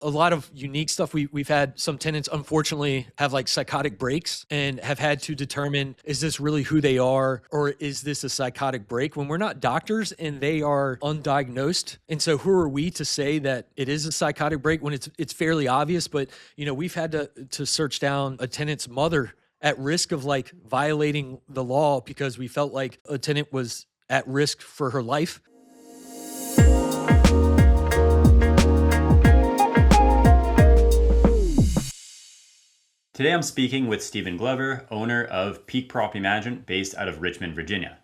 a lot of unique stuff. We've had some tenants, unfortunately, have like psychotic breaks and have had to determine, is this really who they are, or is this a psychotic break, when we're not doctors and they are undiagnosed. And so who are we to say that it is a psychotic break when it's fairly obvious? But, we've had to search down a tenant's mother at risk of like violating the law because we felt like a tenant was at risk for her life. Today I'm speaking with Stephen Glover, owner of Peak Property Management based out of Richmond, Virginia.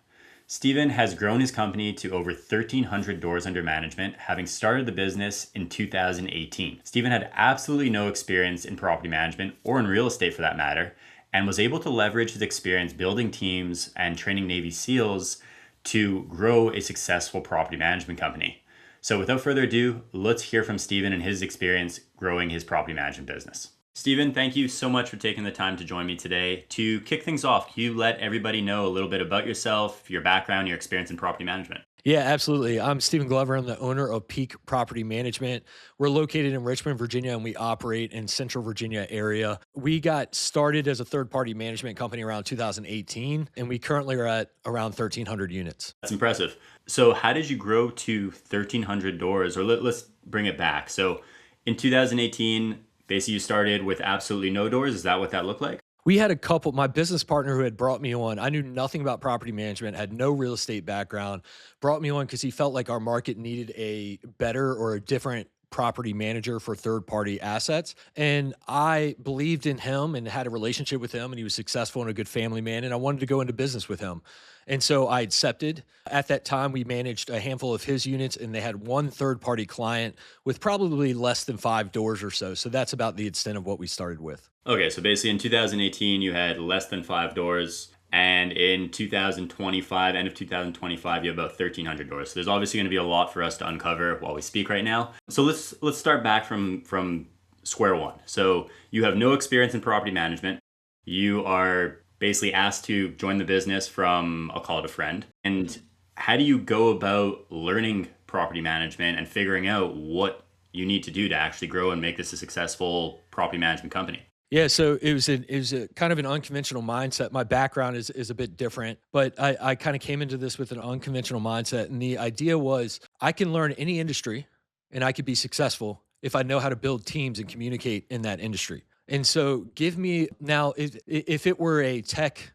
Stephen has grown his company to over 1,300 doors under management, having started the business in 2018. Stephen had absolutely no experience in property management or in real estate for that matter, and was able to leverage his experience building teams and training Navy SEALs to grow a successful property management company. So without further ado, let's hear from Stephen and his experience growing his property management business. Stephen, thank you so much for taking the time to join me today. To kick things off, can you let everybody know a little bit about yourself, your background, your experience in property management? Yeah, absolutely. I'm Stephen Glover. I'm the owner of Peak Property Management. We're located in Richmond, Virginia, and we operate in Central Virginia area. We got started as a third-party management company around 2018, and we currently are at around 1,300 units. That's impressive. So how did you grow to 1,300 doors? Or let's bring it back. So in 2018, basically you started with absolutely no doors. Is that what that looked like? We had a couple, my business partner who had brought me on, I knew nothing about property management, had no real estate background, brought me on because he felt like our market needed a better or a different property manager for third-party assets. And I believed in him and had a relationship with him, and he was successful and a good family man, and I wanted to go into business with him. And so I accepted. At that time, we managed a handful of his units, and they had one third-party client with probably less than 5 doors or so. So that's about the extent of what we started with. Okay, so basically in 2018, you had less than 5 doors. And in 2025, end of 2025, you have about 1,300 doors. So there's obviously going to be a lot for us to uncover while we speak right now. So let's start back from square one. So you have no experience in property management. You are basically asked to join the business from, I'll call it a friend. And how do you go about learning property management and figuring out what you need to do to actually grow and make this a successful property management company? Yeah, so it was a kind of an unconventional mindset. My background is a bit different, but I kind of came into this with an unconventional mindset. And the idea was I can learn any industry and I could be successful if I know how to build teams and communicate in that industry. And so give me now, if it were a tech,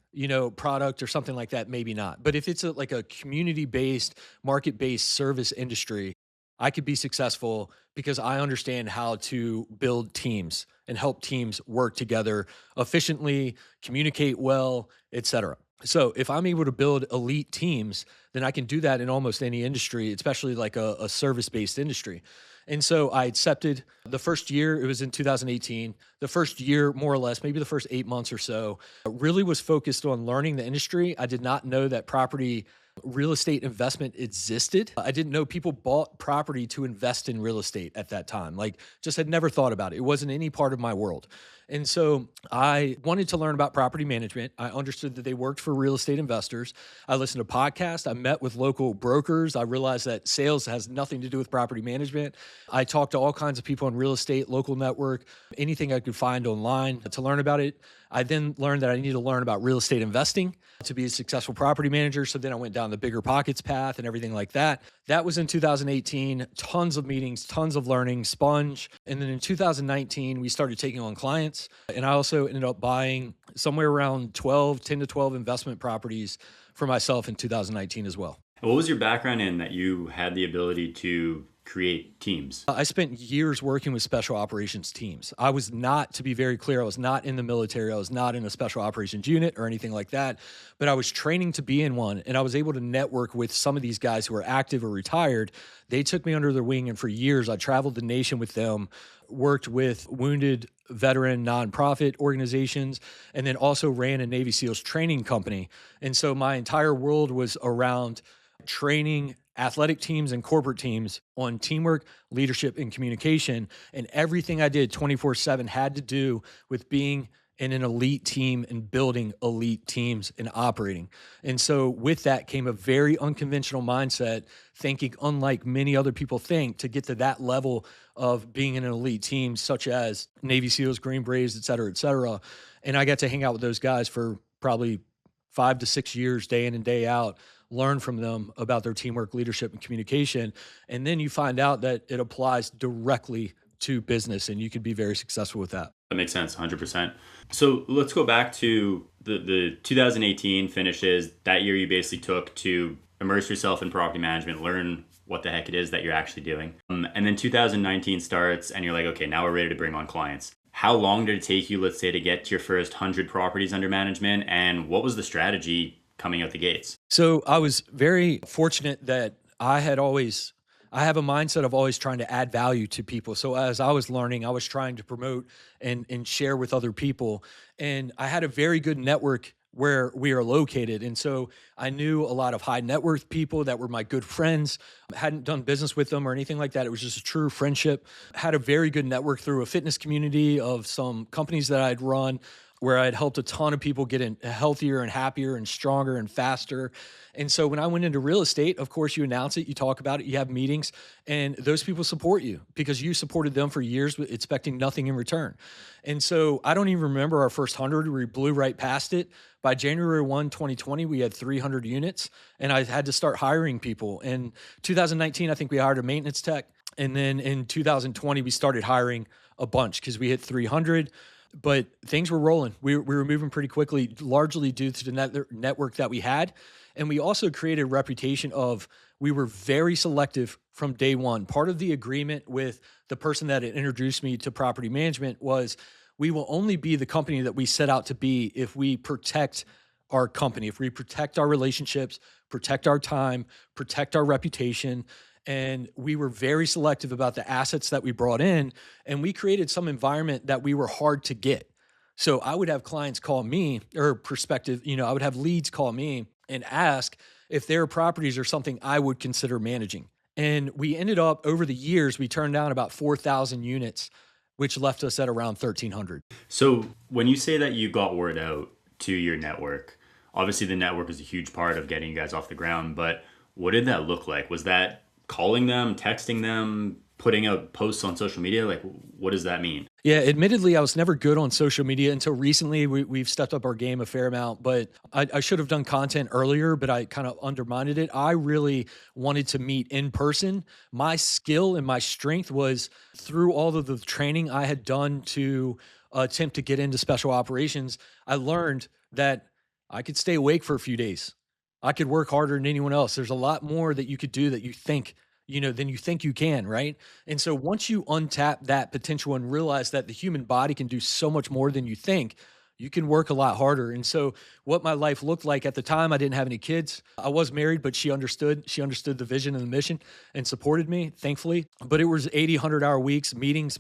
product or something like that, maybe not. But if it's like a community-based, market-based service industry, I could be successful because I understand how to build teams and help teams work together efficiently, communicate well, etc. So if I'm able to build elite teams, then I can do that in almost any industry, especially like a service-based industry. And so I accepted the first year, it was in 2018, the first year, more or less, maybe the first 8 months or so, really was focused on learning the industry. I did not know that property real estate investment existed. I didn't know people bought property to invest in real estate at that time. Like, just had never thought about it. It wasn't any part of my world. And so I wanted to learn about property management. I understood that they worked for real estate investors. I listened to podcasts. I met with local brokers. I realized that sales has nothing to do with property management. I talked to all kinds of people in real estate, local network, anything I could find online to learn about it. I then learned that I needed to learn about real estate investing to be a successful property manager. So then I went down the bigger pockets path and everything like that. That was in 2018, tons of meetings, tons of learning, sponge. And then in 2019, we started taking on clients. And I also ended up buying somewhere around 10 to 12 investment properties for myself in 2019 as well. What was your background in that you had the ability to create teams? I spent years working with special operations teams. I was not, to be very clear, I was not in the military. I was not in a special operations unit or anything like that, but I was training to be in one. And I was able to network with some of these guys who are active or retired. They took me under their wing. And for years, I traveled the nation with them, worked with wounded veteran nonprofit organizations, and then also ran a Navy SEALs training company. And so my entire world was around training athletic teams and corporate teams on teamwork, leadership, and communication. And everything I did 24/7 had to do with being and an elite team and building elite teams and operating. And so with that came a very unconventional mindset, thinking unlike many other people think, to get to that level of being in an elite team, such as Navy SEALs, Green Berets, et cetera, et cetera. And I got to hang out with those guys for probably 5 to 6 years, day in and day out, learn from them about their teamwork, leadership, and communication. And then you find out that it applies directly to business, and you could be very successful with that. That makes sense, 100%. So let's go back to the 2018 finishes. That year you basically took to immerse yourself in property management, learn what the heck it is that you're actually doing. And then 2019 starts and you're like, okay, now we're ready to bring on clients. How long did it take you, let's say, to get to your first 100 properties under management? And what was the strategy coming out the gates? So I was very fortunate that I have a mindset of always trying to add value to people. So as I was learning, I was trying to promote and share with other people. And I had a very good network where we are located. And so I knew a lot of high net worth people that were my good friends. I hadn't done business with them or anything like that. It was just a true friendship. Had a very good network through a fitness community of some companies that I'd run, where I'd helped a ton of people get in healthier and happier and stronger and faster. And so when I went into real estate, of course, you announce it, you talk about it, you have meetings, and those people support you because you supported them for years, expecting nothing in return. And so I don't even remember our first 100. We blew right past it. By January 1, 2020, we had 300 units, and I had to start hiring people. In 2019, I think we hired a maintenance tech. And then in 2020, we started hiring a bunch because we hit 300. But things were rolling. We were moving pretty quickly, largely due to the network that we had. And we also created a reputation of, we were very selective from day one. Part of the agreement with the person that had introduced me to property management was, we will only be the company that we set out to be if we protect our company, if we protect our relationships, protect our time, protect our reputation. And we were very selective about the assets that we brought in, and we created some environment that we were hard to get. So I would have clients call me, or prospective, I would have leads call me and ask if their properties are something I would consider managing. And we ended up, over the years, we turned down about 4,000 units, which left us at around 1,300. So when you say that you got word out to your network, obviously the network is a huge part of getting you guys off the ground, but what did that look like? Was that calling them, texting them, putting out posts on social media? Like, what does that mean? Yeah, admittedly, I was never good on social media until recently. We've stepped up our game a fair amount, but I should have done content earlier, but I kind of undermined it. I really wanted to meet in person. My skill and my strength was through all of the training I had done to attempt to get into special operations. I learned that I could stay awake for a few days. I could work harder than anyone else. There's a lot more that you could do that you think, than you think you can, right? And so once you untap that potential and realize that the human body can do so much more than you think, you can work a lot harder. And so what my life looked like at the time, I didn't have any kids. I was married, but she understood the vision and the mission and supported me, thankfully. But it was 80, 100-hour weeks, meetings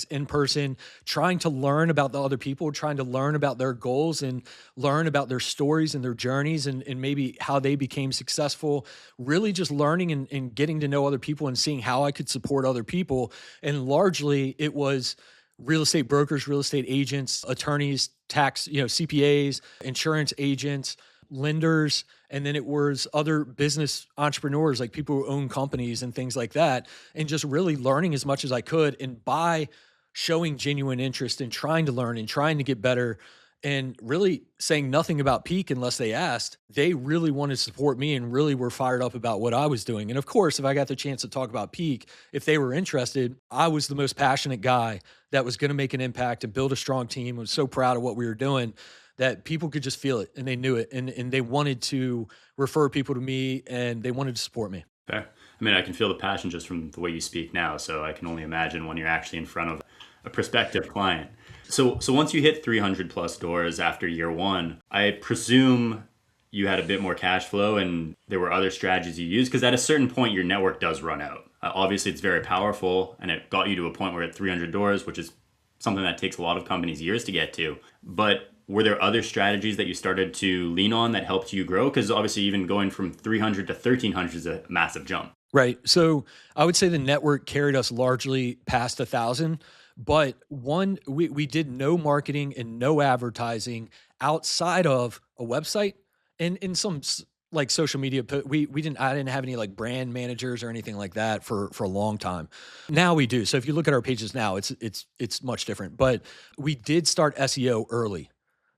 in person, trying to learn about the other people, trying to learn about their goals and learn about their stories and their journeys and maybe how they became successful, really just learning and getting to know other people and seeing how I could support other people. And largely it was real estate brokers, real estate agents, attorneys, tax, CPAs, insurance agents, lenders, and then it was other business entrepreneurs, like people who own companies and things like that, and just really learning as much as I could. And by showing genuine interest in trying to learn and trying to get better and really saying nothing about Peak unless they asked, they really wanted to support me and really were fired up about what I was doing. And of course, if I got the chance to talk about Peak, if they were interested, I was the most passionate guy that was going to make an impact and build a strong team. I was so proud of what we were doing that people could just feel it and they knew it. And they wanted to refer people to me and they wanted to support me. Fair. I mean, I can feel the passion just from the way you speak now. So I can only imagine when you're actually in front of a prospective client. So once you hit 300 plus doors after year one, I presume you had a bit more cash flow and there were other strategies you used, because at a certain point your network does run out. Obviously it's very powerful and it got you to a point where at 300 doors, which is something that takes a lot of companies years to get to. But were there other strategies that you started to lean on that helped you grow? Because obviously even going from 300 to 1,300 is a massive jump. Right. So I would say the network carried us largely past 1,000. But we did no marketing and no advertising outside of a website and in some like social media. I didn't have any like brand managers or anything like that for a long time. Now we do. So if you look at our pages now, it's much different. But we did start SEO early.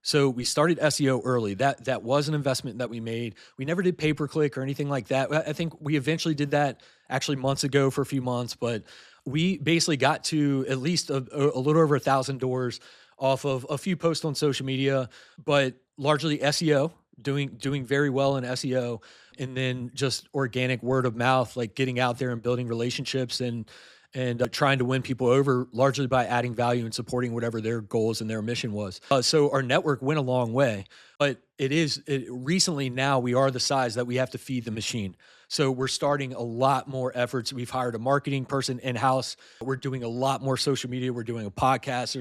So we started SEO early. That was an investment that we made. We never did pay per click or anything like that. I think we eventually did that actually months ago for a few months, but we basically got to at least a little over 1,000 doors off of a few posts on social media, but largely SEO, doing very well in SEO, and then just organic word of mouth, like getting out there and building relationships and trying to win people over largely by adding value and supporting whatever their goals and their mission was. So our network went a long way, but recently now we are the size that we have to feed the machine. So we're starting a lot more efforts. We've hired a marketing person in-house. We're doing a lot more social media. We're doing a podcast.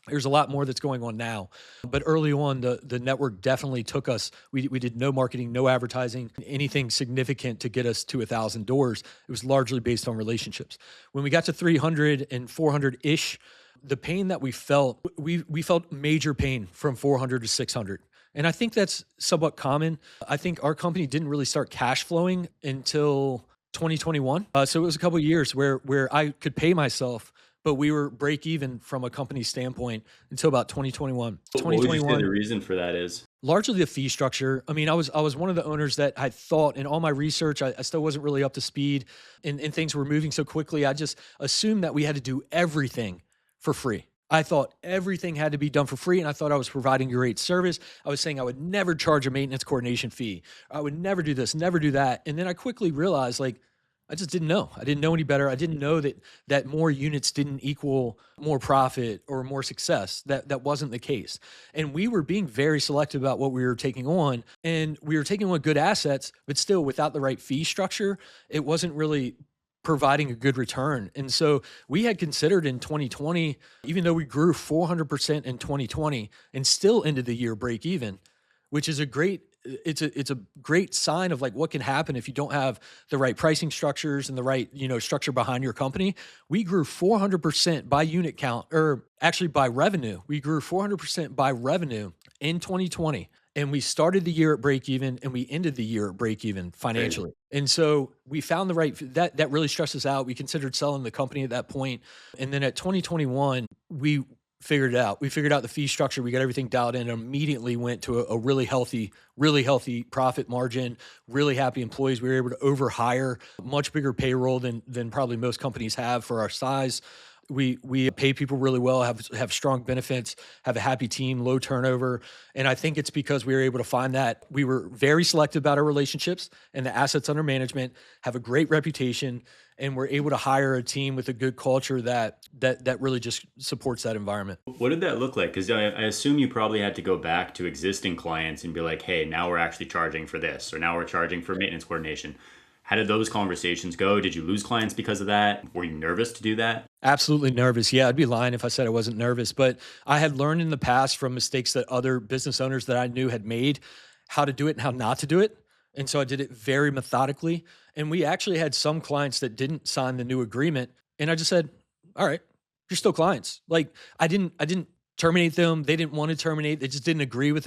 There's a lot more that's going on now. But early on, the network definitely took us. We did no marketing, no advertising, anything significant to get us to 1,000 doors. It was largely based on relationships. When we got to 300 and 400-ish, the pain that we felt major pain from 400 to 600. And I think that's somewhat common. I think our company didn't really start cash flowing until 2021. So it was a couple of years where I could pay myself, but we were break even from a company standpoint until about 2021. What would you say the reason for that is? Largely the fee structure. I mean, I was one of the owners that I thought in all my research, I still wasn't really up to speed and things were moving so quickly. I just assumed that we had to do everything for free. I thought everything had to be done for free, and I thought I was providing great service. I was saying I would never charge a maintenance coordination fee. I would never do this, never do that. And then I quickly realized, like, I just didn't know. I didn't know any better. I didn't know that more units didn't equal more profit or more success. That wasn't the case. And we were being very selective about what we were taking on, and we were taking on good assets, but still without the right fee structure, it wasn't really providing a good return. And so we had considered in 2020, even though we grew 400% in 2020 and still ended the year break even, which is it's a great sign of like what can happen if you don't have the right pricing structures and the right, structure behind your company. We grew 400% by unit count, or actually by revenue. We grew 400% by revenue in 2020. And we started the year at break even and we ended the year at break even financially. Right. And so we found that really stressed us out. We considered selling the company at that point. And then at 2021, we figured it out. We figured out the fee structure. We got everything dialed in and immediately went to a really healthy profit margin, really happy employees. We were able to overhire, much bigger payroll than probably most companies have for our size. We pay people really well, have strong benefits, have a happy team, low turnover. And I think it's because we were able to find that we were very selective about our relationships and the assets under management, have a great reputation, and we're able to hire a team with a good culture that really just supports that environment. What did that look like? Because I assume you probably had to go back to existing clients and be like, hey, now we're actually charging for this, or now we're charging for maintenance coordination. How did those conversations go? Did you lose clients because of that? Were you nervous to do that? Absolutely nervous. Yeah, I'd be lying if I said I wasn't nervous, but I had learned in the past from mistakes that other business owners that I knew had made how to do it and how not to do it. And so I did it very methodically. And we actually had some clients that didn't sign the new agreement. And I just said, all right, you're still clients. Like I didn't terminate them. They didn't want to terminate. They just didn't agree with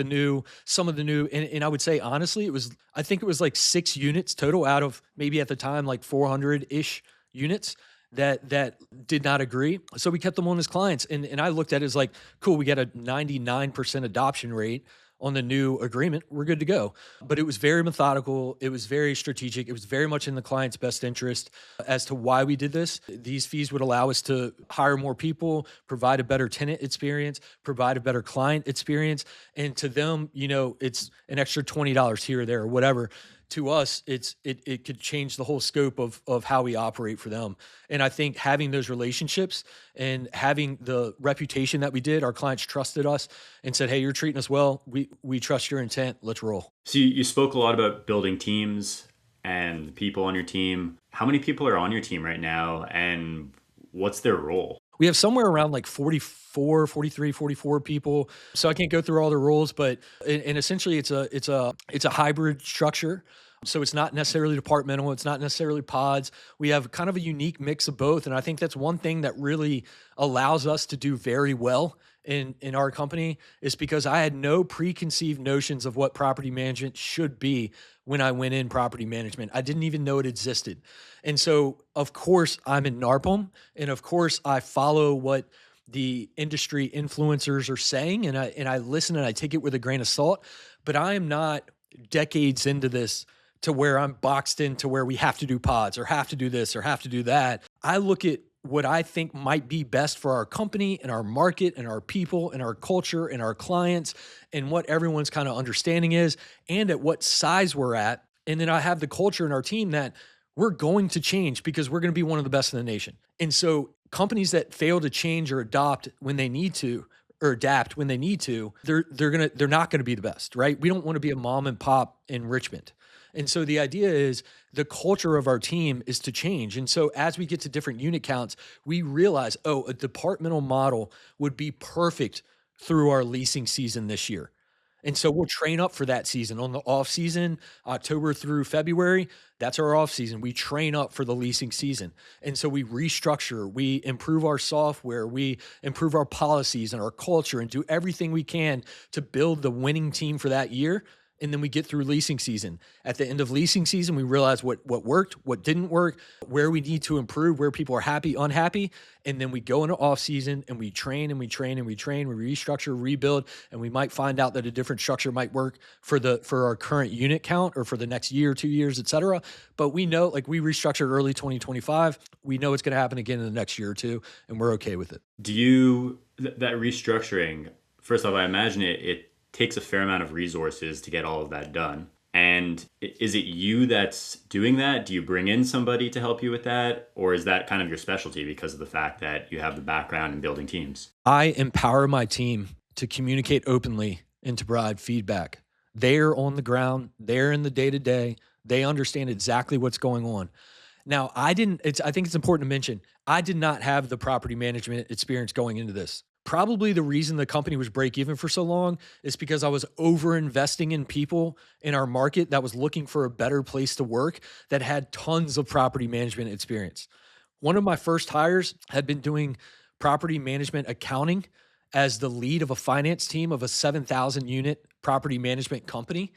some of the new. And I would say, honestly, I think it was like 6 units total out of maybe at the time, like 400-ish units that did not agree. So we kept them on as clients. And I looked at it as like, cool, we got a 99% adoption rate on the new agreement. We're good to go. But it was very methodical. It was very strategic. It was very much in the client's best interest as to why we did this. These fees would allow us to hire more people, provide a better tenant experience, provide a better client experience. And to them, it's an extra $20 here or there or whatever. To us, it could change the whole scope of how we operate for them. And I think having those relationships and having the reputation that we did, our clients trusted us and said, hey, you're treating us well. We trust your intent. Let's roll. So you spoke a lot about building teams and people on your team. How many people are on your team right now and what's their role? We have somewhere around like 44 people. So I can't go through all the roles, but and essentially it's a hybrid structure. So it's not necessarily departmental, it's not necessarily pods. We have kind of a unique mix of both. And I think that's one thing that really allows us to do very well in our company, is because I had no preconceived notions of what property management should be when I went in property management. I didn't even know it existed. And so, of course, I'm in NARPM, and of course, I follow what the industry influencers are saying, and I listen and I take it with a grain of salt. But I am not decades into this to where I'm boxed into where we have to do pods or have to do this or have to do that. I look at what I think might be best for our company and our market and our people and our culture and our clients, and what everyone's kind of understanding is, and at what size we're at. And then I have the culture in our team that we're going to change because we're going to be one of the best in the nation. And so companies that fail to change or adopt when they need to, or adapt when they need to, they're not going to be the best, right? We don't want to be a mom and pop in Richmond. And so the idea is the culture of our team is to change. And so as we get to different unit counts, we realize, oh, a departmental model would be perfect through our leasing season this year. And so we'll train up for that season. On the off season, October through February, that's our off season. We train up for the leasing season. And so we restructure, we improve our software, we improve our policies and our culture, and do everything we can to build the winning team for that year. And then we get through leasing season. At the end of leasing season, we realize what worked, what didn't work, where we need to improve, where people are happy, unhappy. And then we go into off season and we train and we train and we train, we restructure, rebuild, and we might find out that a different structure might work for our current unit count or for the next year, 2 years, et cetera. But we know, like, we restructured early 2025. We know it's going to happen again in the next year or two, and we're okay with it. Do you, that restructuring, first off, I imagine it takes a fair amount of resources to get all of that done. And is it you that's doing that? Do you bring in somebody to help you with that? Or is that kind of your specialty because of the fact that you have the background in building teams? I empower my team to communicate openly and to provide feedback. They're on the ground, they're in the day-to-day, they understand exactly what's going on. Now, I think it's important to mention, I did not have the property management experience going into this. Probably the reason the company was break even for so long is because I was over investing in people in our market that was looking for a better place to work, that had tons of property management experience. One of my first hires had been doing property management accounting as the lead of a finance team of a 7,000 unit property management company.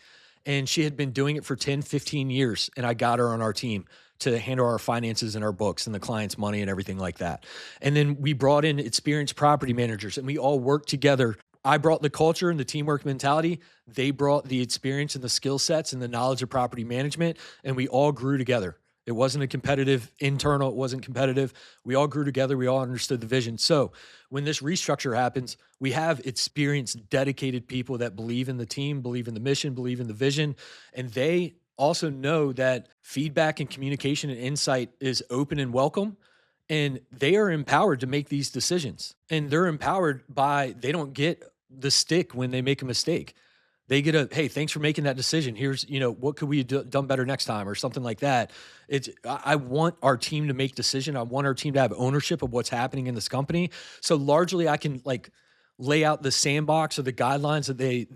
And she had been doing it for 10, 15 years. And I got her on our team to handle our finances and our books and the client's money and everything like that. And then we brought in experienced property managers and we all worked together. I brought the culture and the teamwork mentality. They brought the experience and the skill sets and the knowledge of property management, and we all grew together. It wasn't a competitive internal. It wasn't competitive. We all grew together. We all understood the vision. So when this restructure happens, we have experienced, dedicated people that believe in the team, believe in the mission, believe in the vision, and they also know that feedback and communication and insight is open and welcome, and they are empowered to make these decisions. And they're empowered by, they don't get the stick when they make a mistake. They get hey, thanks for making that decision. Here's, what could we have done better next time or something like that. I want our team to make decision. I want our team to have ownership of what's happening in this company. So largely I can lay out the sandbox or the guidelines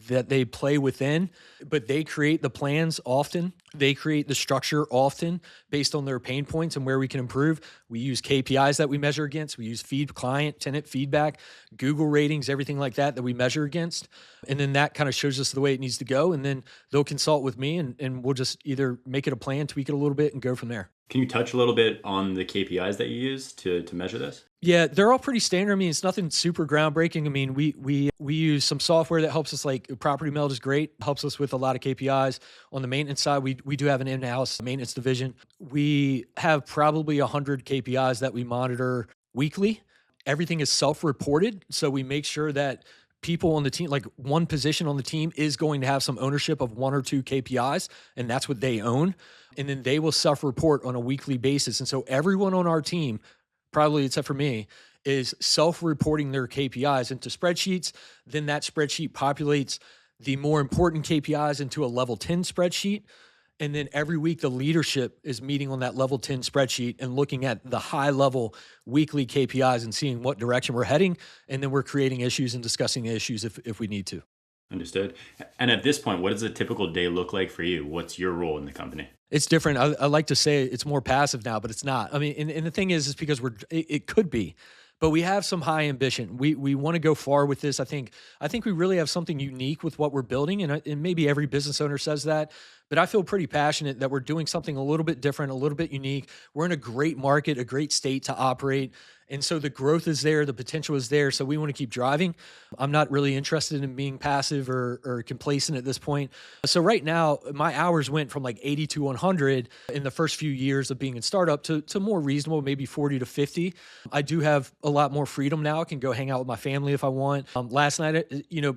that they play within, but they create the plans often. They create the structure often based on their pain points and where we can improve. We use KPIs that we measure against. We use client, tenant feedback, Google ratings, everything like that we measure against. And then that kind of shows us the way it needs to go. And then they'll consult with me and we'll just either make it a plan, tweak it a little bit, and go from there. Can you touch a little bit on the KPIs that you use to measure this? Yeah, they're all pretty standard. I mean, it's nothing super groundbreaking. I mean, we use some software that helps us, like Property Meld is great, helps us with a lot of KPIs. On the maintenance side, we do have an in-house maintenance division. We have probably 100 KPIs that we monitor weekly. Everything is self-reported, so we make sure that people on the team, like one position on the team is going to have some ownership of 1 or 2 KPIs, and that's what they own. And then they will self-report on a weekly basis. And so everyone on our team, probably except for me, is self-reporting their KPIs into spreadsheets. Then that spreadsheet populates the more important KPIs into a level 10 spreadsheet. And then every week the leadership is meeting on that level 10 spreadsheet and looking at the high level weekly KPIs and seeing what direction we're heading. And then we're creating issues and discussing issues if we need to. Understood. And at this point, what does a typical day look like for you? What's your role in the company? It's different. I like to say it's more passive now, but it's not. I mean, and the thing is because it could be, but we have some high ambition. We want to go far with this. I think we really have something unique with what we're building, and maybe every business owner says that, but I feel pretty passionate that we're doing something a little bit different, a little bit unique. We're in a great market, a great state to operate. And so the growth is there, the potential is there. So we want to keep driving. I'm not really interested in being passive or complacent at this point. So right now, my hours went from like 80 to 100 in the first few years of being in startup to more reasonable, maybe 40 to 50. I do have a lot more freedom now. I can go hang out with my family if I want. Last night,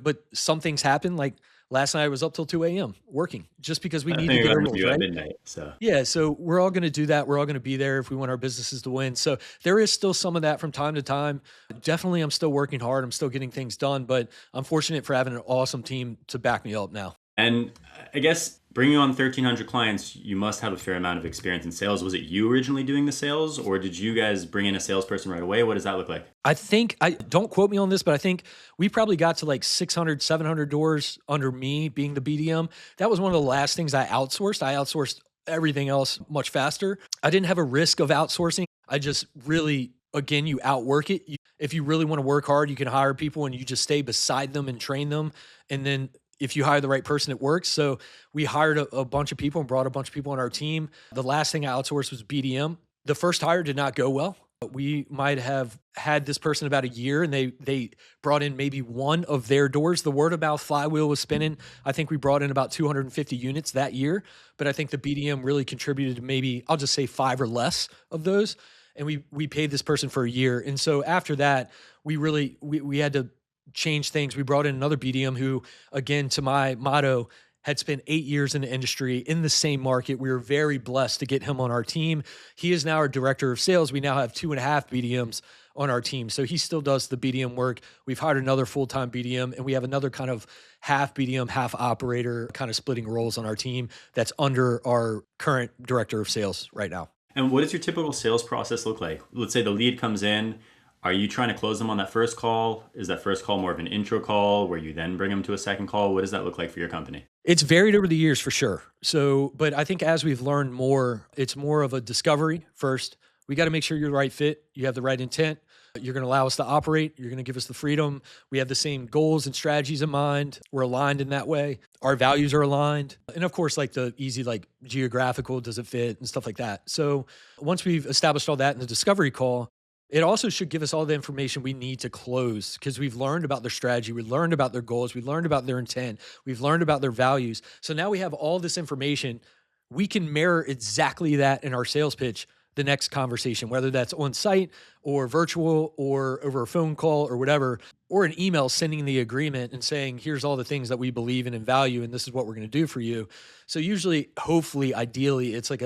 but some things happen. Like last night, I was up till 2 a.m. working just because we I need think to I get our remember goals, you at right? midnight. So Yeah, so we're all going to do that. We're all going to be there if we want our businesses to win. So there is still some of that from time to time. Definitely, I'm still working hard. I'm still getting things done, but I'm fortunate for having an awesome team to back me up now. and I guess bringing on 1,300 clients, you must have a fair amount of experience in sales. Was it you originally doing the sales, or did you guys bring in a salesperson right away? What does that look like? I think I don't quote me on this, but I think we probably got to like 600, 700 doors under me being the BDM. That was one of the last things I outsourced. I outsourced everything else much faster. I didn't have a risk of outsourcing. I just really, again, you outwork it. If you really want to work hard, you can hire people and you just stay beside them and train them. And then if you hire the right person, it works. So we hired a bunch of people and brought a bunch of people on our team. The last thing I outsourced was BDM. The first hire did not go well. We might have had this person about a year and they brought in maybe one of their doors. The word of mouth flywheel was spinning. I think we brought in about 250 units that year, but I think the BDM really contributed to maybe, I'll just say 5 or less of those. And we paid this person for a year. And so after that, we had to change things. We brought in another BDM who, again, to my motto, had spent 8 years in the industry in the same market. We were very blessed to get him on our team. He is now our director of sales. We now have 2.5 BDMs on our team. So he still does the BDM work. We've hired another full-time BDM, and we have another kind of half BDM, half operator, kind of splitting roles on our team that's under our current director of sales right now. And what does your typical sales process look like? Let's say the lead comes in. Are you trying to close them on that first call? Is that first call more of an intro call where you then bring them to a second call? What does that look like for your company? It's varied over the years for sure. So, but I think as we've learned more, it's more of a discovery first. We got to make sure you're the right fit. You have the right intent. You're going to allow us to operate. You're going to give us the freedom. We have the same goals and strategies in mind. We're aligned in that way. Our values are aligned. And of course, like the easy, like geographical, does it fit and stuff like that. So once we've established all that in the discovery call, it also should give us all the information we need to close because we've learned about their strategy. We learned about their goals. We learned about their intent. We've learned about their values. So now we have all this information. We can mirror exactly that in our sales pitch, the next conversation, whether that's on site or virtual or over a phone call or whatever, or an email sending the agreement and saying, here's all the things that we believe in and value, and this is what we're going to do for you. So usually, hopefully, ideally, it's like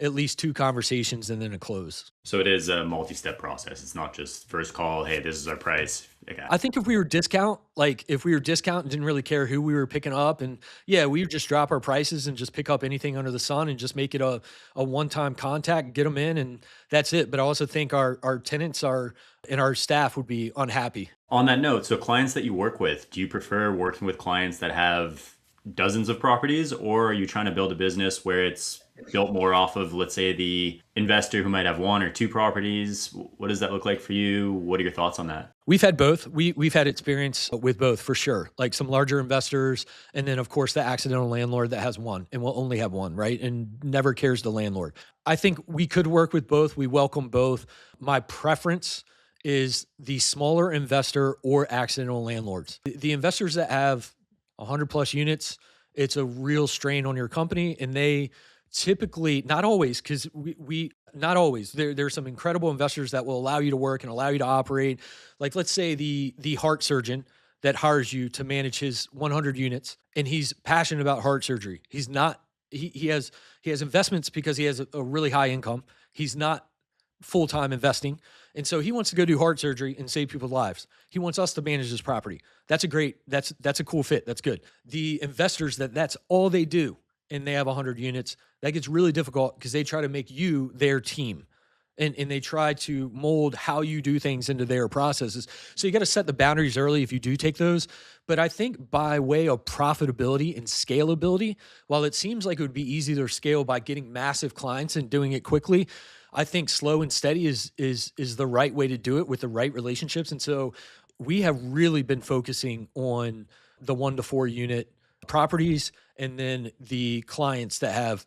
at least 2 conversations and then a close. So it is a multi-step process. It's not just first call, hey, this is our price. Okay. I think if we were discount and didn't really care who we were picking up, and yeah, we would just drop our prices and just pick up anything under the sun and just make it a one-time contact, get them in, and that's it. But I also think our tenants and our staff would be unhappy. On that note, so clients that you work with, do you prefer working with clients that have dozens of properties, or are you trying to build a business where it's built more off of, let's say, the investor who might have 1 or 2 properties? What does that look like for you? What are your thoughts on that? We've had both. We've had experience with both for sure. Like some larger investors, and then of course the accidental landlord that has 1 and will only have 1, right? And never cares the landlord. I think we could work with both. We welcome both. My preference is the smaller investor or accidental landlords. The investors that have 100 plus units, it's a real strain on your company, and they typically, not always, because we not always. There's some incredible investors that will allow you to work and allow you to operate. Like let's say the heart surgeon that hires you to manage his 100 units, and he's passionate about heart surgery. He's not. He has investments because he has a really high income. He's not full-time investing. And so he wants to go do heart surgery and save people's lives. He wants us to manage his property. That's a cool fit. That's good. The investors that's all they do and they have 100 units, that gets really difficult because they try to make you their team. and they try to mold how you do things into their processes. So you got to set the boundaries early if you do take those. But I think by way of profitability and scalability, while it seems like it would be easy to scale by getting massive clients and doing it quickly, I think slow and steady is the right way to do it with the right relationships. And so we have really been focusing on the 1 to 4 unit properties, and then the clients that have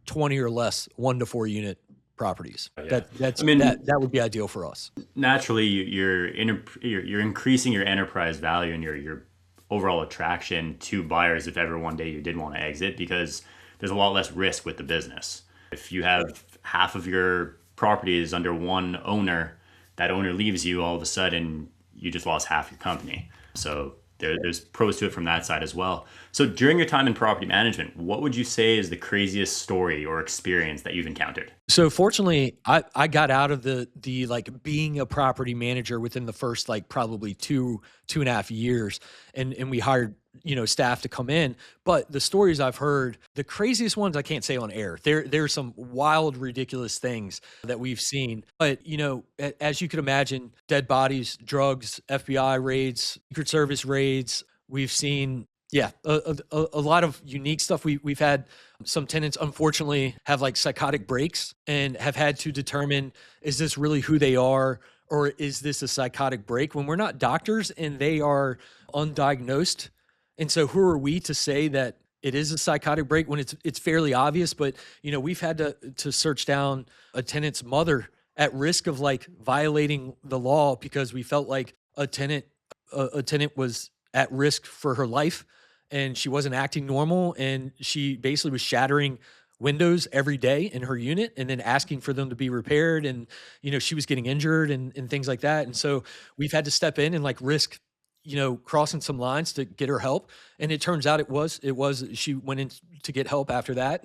20 or less 1 to 4 unit properties. Yeah. That's I mean, that would be ideal for us. naturally you're increasing your enterprise value and your overall attraction to buyers if ever one day you did want to exit, because there's a lot less risk with the business. If you have half of your properties under one owner, that owner leaves you, all of a sudden you just lost half your company. So there's pros to it from that side as well. So during your time in property management, what would you say is the craziest story or experience that you've encountered? So fortunately, I got out of the like being a property manager within the first like probably 2.5 years, and we hired staff to come in. But the stories I've heard, the craziest ones I can't say on air. There's some wild, ridiculous things that we've seen. But as you could imagine, dead bodies, drugs, FBI raids, Secret Service raids. We've seen, yeah, a lot of unique stuff. We've had some tenants, unfortunately, have like psychotic breaks and have had to determine, is this really who they are, or is this a psychotic break, when we're not doctors and they are undiagnosed. And so who are we to say that it is a psychotic break when it's fairly obvious? But we've had to search down a tenant's mother at risk of like violating the law because we felt like a tenant was at risk for her life, and she wasn't acting normal, and she basically was shattering windows every day in her unit and then asking for them to be repaired, and she was getting injured and things like that. And so we've had to step in and like risk crossing some lines to get her help. And it turns out she went in to get help after that.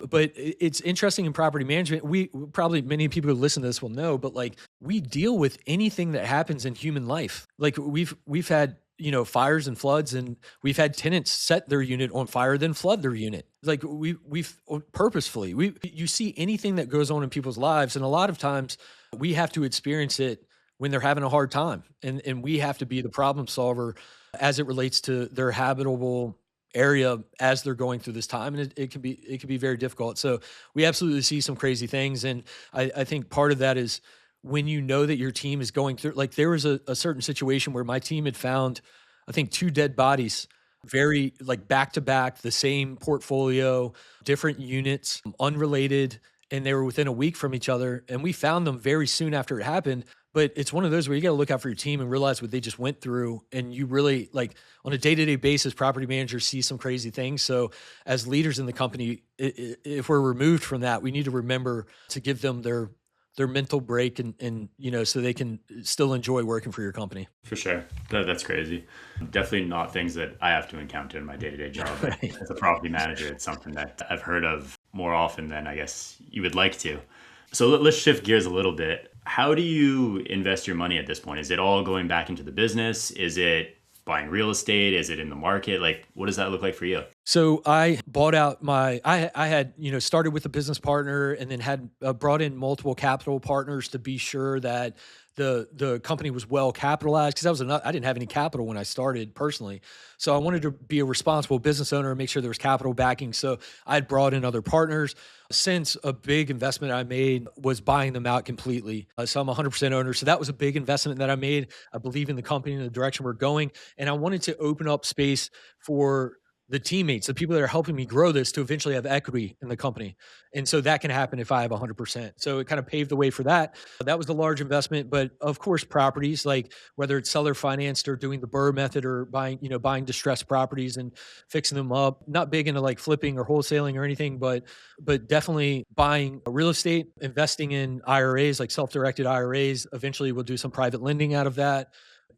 But it's interesting in property management. We probably, many people who listen to this will know, but like we deal with anything that happens in human life. Like we've had, fires and floods, and we've had tenants set their unit on fire, then flood their unit. Like we've purposefully, you see anything that goes on in people's lives. And a lot of times we have to experience it when they're having a hard time. And we have to be the problem solver as it relates to their habitable area as they're going through this time. And it can be very difficult. So we absolutely see some crazy things. And I think part of that is when that your team is going through, like there was a certain situation where my team had found, I think, 2 dead bodies, very like back to back, the same portfolio, different units, unrelated, and they were within a week from each other. And we found them very soon after it happened. But it's one of those where you got to look out for your team and realize what they just went through. And you really, like, on a day-to-day basis, property managers see some crazy things. So as leaders in the company, if we're removed from that, we need to remember to give them their mental break and so they can still enjoy working for your company. For sure. That's crazy. Definitely not things that I have to encounter in my day-to-day job. Right. As a property manager, it's something that I've heard of more often than I guess you would like to. So let's shift gears a little bit. How do you invest your money at this point? Is it all going back into the business? Is it buying real estate? Is it in the market? Like, what does that look like for you? So I bought out I had, started with a business partner and then had brought in multiple capital partners to be sure that the company was well capitalized, because I didn't have any capital when I started personally. So I wanted to be a responsible business owner and make sure there was capital backing. So I had brought in other partners. Since a big investment I made was buying them out completely. So I'm 100% owner. So that was a big investment that I made. I believe in the company and the direction we're going. And I wanted to open up space for the teammates, the people that are helping me grow this, to eventually have equity in the company. And so that can happen if I have 100%. So it kind of paved the way for that. That was a large investment, but of course, properties, like whether it's seller financed or doing the BRRRR method or buying distressed properties and fixing them up, not big into like flipping or wholesaling or anything, but definitely buying real estate, investing in IRAs, like self-directed IRAs. Eventually we'll do some private lending out of that.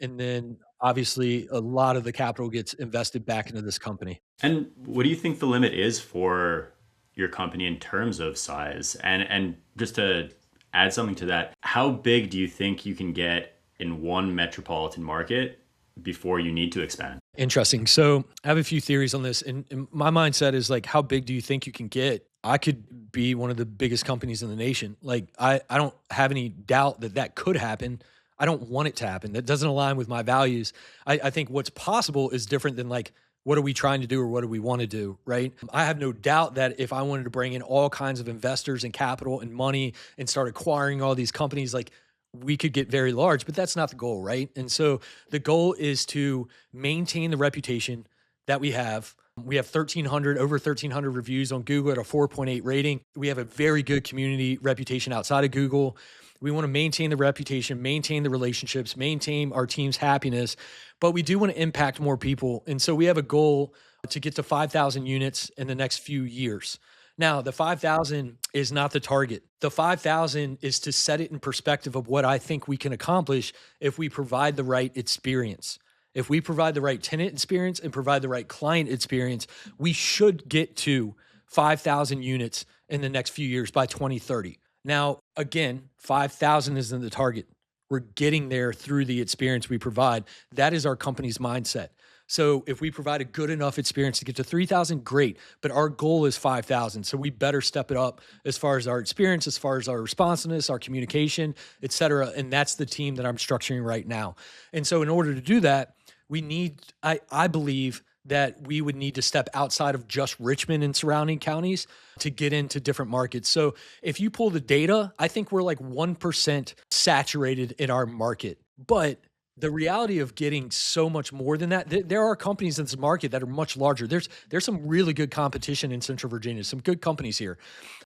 And then obviously a lot of the capital gets invested back into this company. And what do you think the limit is for your company in terms of size? And just to add something to that, how big do you think you can get in one metropolitan market before you need to expand? Interesting. So I have a few theories on this. And my mindset is like, how big do you think you can get? I could be one of the biggest companies in the nation. Like I don't have any doubt that that could happen. I don't want it to happen. That doesn't align with my values. I think what's possible is different than like, what are we trying to do or what do we want to do, right? I have no doubt that if I wanted to bring in all kinds of investors and capital and money and start acquiring all these companies, like we could get very large, but that's not the goal, right? And so the goal is to maintain the reputation that we have. We have 1,300, over 1,300 reviews on Google at a 4.8 rating. We have a very good community reputation outside of Google. We want to maintain the reputation, maintain the relationships, maintain our team's happiness, but we do want to impact more people. And so we have a goal to get to 5,000 units in the next few years. Now, the 5,000 is not the target. The 5,000 is to set it in perspective of what I think we can accomplish if we provide the right experience. If we provide the right tenant experience and provide the right client experience, we should get to 5,000 units in the next few years by 2030. Now, again, 5,000 isn't the target. We're getting there through the experience we provide. That is our company's mindset. So if we provide a good enough experience to get to 3,000, great. But our goal is 5,000. So we better step it up as far as our experience, as far as our responsiveness, our communication, et cetera. And that's the team that I'm structuring right now. And so in order to do that, we need, I believe that we would need to step outside of just Richmond and surrounding counties to get into different markets. So if you pull the data, I think we're like 1% saturated in our market. But the reality of getting so much more than that, there are companies in this market that are much larger. There's some really good competition in Central Virginia, some good companies here,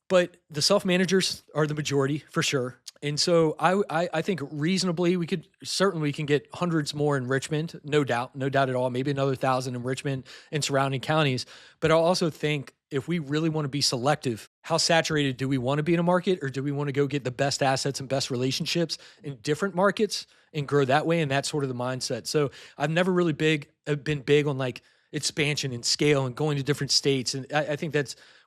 but the self-managers are the majority for sure. And so I think reasonably we can get hundreds more in Richmond, no doubt at all, maybe another 1,000 in Richmond and surrounding counties. But I also think if we really want to be selective, how saturated do we want to be in a market, or do we want to go get the best assets and best relationships in different markets and grow that way? And that's sort of the mindset. So I've never really been big on like expansion and scale and going to different states. And I think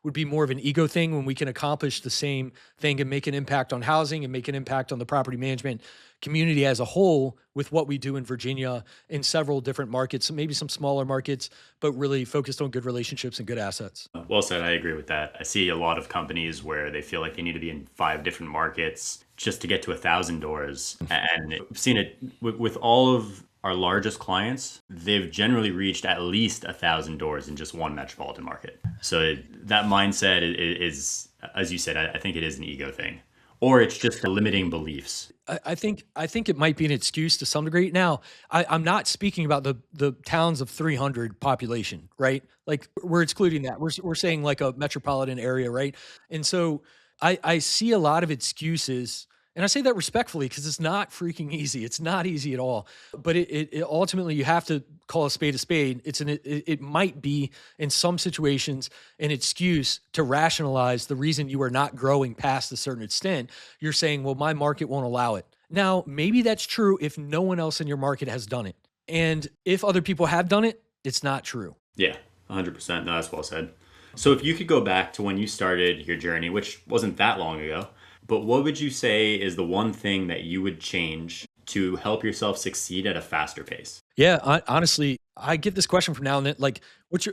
would be more of an ego thing when we can accomplish the same thing and make an impact on housing and make an impact on the property management community as a whole with what we do in Virginia in several different markets, maybe some smaller markets, but really focused on good relationships and good assets. Well said. I agree with that. I see a lot of companies where they feel like they need to be in 5 different markets just to get to 1,000 doors. And I've seen it with all of our largest clients. They've generally reached at least 1,000 doors in just one metropolitan market. So that mindset is, as you said, I think it is an ego thing, or it's just limiting beliefs. I think it might be an excuse to some degree. Now, I'm not speaking about the towns of 300 population, right? Like we're excluding that. We're saying like a metropolitan area, right? And so I see a lot of excuses. And I say that respectfully because it's not freaking easy. It's not easy at all. But it ultimately, you have to call a spade a spade. It might be in some situations an excuse to rationalize the reason you are not growing past a certain extent. You're saying, well, my market won't allow it. Now, maybe that's true if no one else in your market has done it. And if other people have done it, it's not true. Yeah, 100%. No, that's well said. So if you could go back to when you started your journey, which wasn't that long ago, but what would you say is the one thing that you would change to help yourself succeed at a faster pace? Yeah, honestly, I get this question from now and then. Like,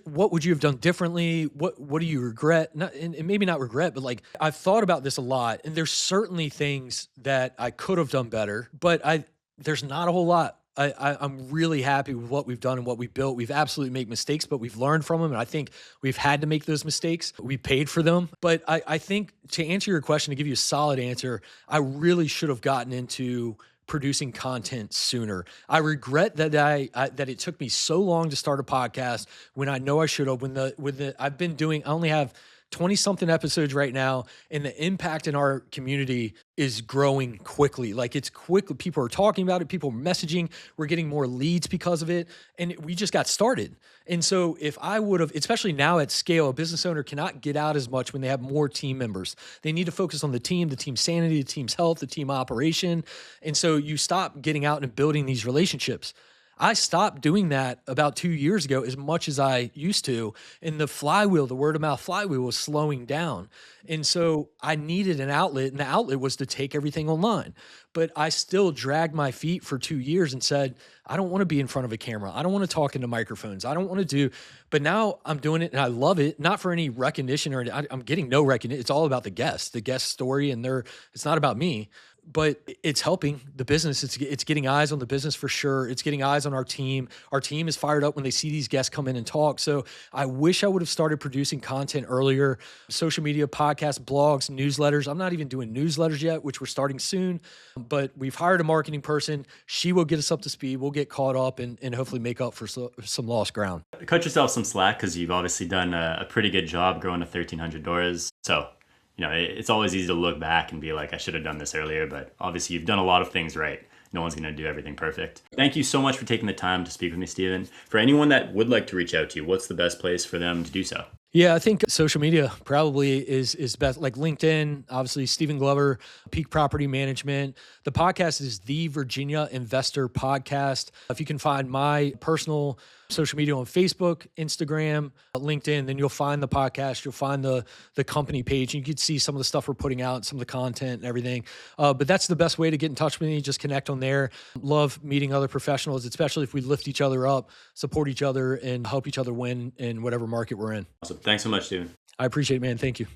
what would you have done differently? What do you regret? And maybe not regret, but like I've thought about this a lot, and there's certainly things that I could have done better, but there's not a whole lot. I'm really happy with what we've done and what we built. We've absolutely made mistakes, but we've learned from them. And I think we've had to make those mistakes. We paid for them. But I think to answer your question, to give you a solid answer, I really should have gotten into producing content sooner. I regret that that it took me so long to start a podcast when I know I should have. I've been doing, I only have 20 something episodes right now, and the impact in our community is growing quickly. Like it's quick. People are talking about it. People are messaging. We're getting more leads because of it. And we just got started. And so if I would have, especially now at scale, a business owner cannot get out as much when they have more team members. They need to focus on the team sanity, the team's health, the team operation. And so you stop getting out and building these relationships. I stopped doing that about 2 years ago as much as I used to, and the flywheel, the word of mouth flywheel was slowing down. And so I needed an outlet, and the outlet was to take everything online. But I still dragged my feet for 2 years and said, I don't want to be in front of a camera. I don't want to talk into microphones. I don't want to do, but now I'm doing it and I love it, not for any recognition or I'm getting no recognition. It's all about the guest story, and it's not about me, but it's helping the business. It's getting eyes on the business for sure. It's getting eyes on our team. Our team is fired up when they see these guests come in and talk. So I wish I would have started producing content earlier. Social media, podcasts, blogs, newsletters. I'm not even doing newsletters yet, which we're starting soon, but we've hired a marketing person. She will get us up to speed. We'll get caught up and hopefully make up for some lost ground. Cut yourself some slack because you've obviously done a pretty good job growing to 1,300 doors. So, it's always easy to look back and be like, I should have done this earlier, but obviously you've done a lot of things right. No one's going to do everything perfect. Thank you so much for taking the time to speak with me, Steven. For anyone that would like to reach out to you, what's the best place for them to do so? Yeah, I think social media probably is best, like LinkedIn, obviously Stephen Glover, Peak Property Management. The podcast is the Virginia Investor Podcast. If you can find my personal social media on Facebook, Instagram, LinkedIn, then you'll find the podcast, you'll find the company page, and you can see some of the stuff we're putting out, some of the content and everything. But that's the best way to get in touch with me. Just connect on there. Love meeting other professionals, especially if we lift each other up, support each other, and help each other win in whatever market we're in. Awesome. Thanks so much, Steven. I appreciate it, man. Thank you.